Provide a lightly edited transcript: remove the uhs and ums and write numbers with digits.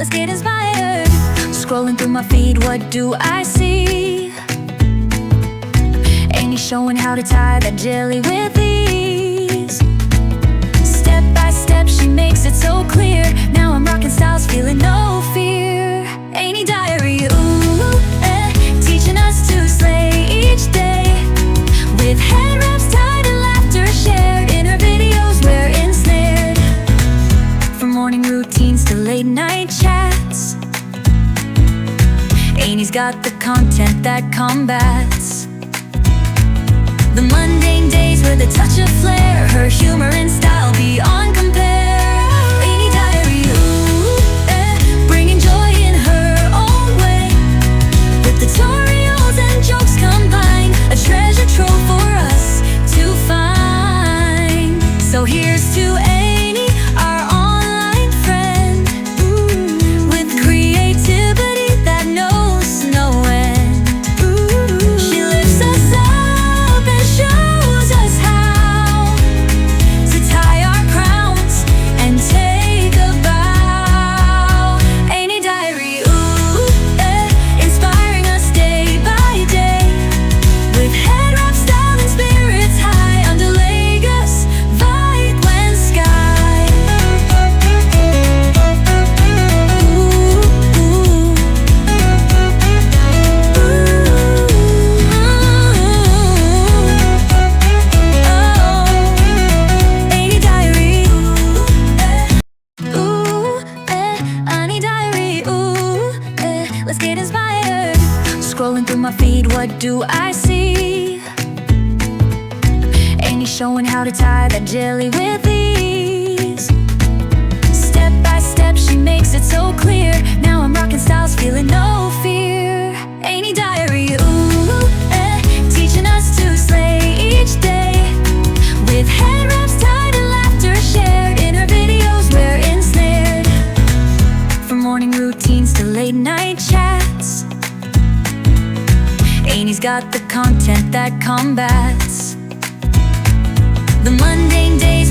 let's get inspired. Scrolling through my feed, what do I see? Anie showing how to tie that jelly with ease. Step by step she makes it so clear. Now I'm rocking styles, feeling no fear. Anie diary, ooh, teaching us to slay each day. With head wraps tied and laughter shared. In her videos we're ensnared. From morning routines to late night chats, Anie's got the content that combats the mundane days with a touch of flair. Her humor and style beyond compare. Anie diary, ooh, bringing joy in her own way. With tutorials and jokes combined, a treasure trove for us to find. So here's to Anie, our online friend, with creativity that knows no end. She lifts us up and shows us how to tie our crowns and take a bow. Anie diary, inspiring us day by day. With head wrap style and spirits high under Lagos Vineland sky. Anie diary, Anie diary, let's get inspired. Scrolling through my feed, what do I see? Anie showing how to tie that jelly with ease. Step by step she makes it so clear. Now I'm rocking styles, feeling no fear. Anie diary, ooh, teaching us to slay each day. With head wraps tied and laughter shared. In her videos we're ensnared. From morning routines to late night chats, Anie's got the content that combats the mundane days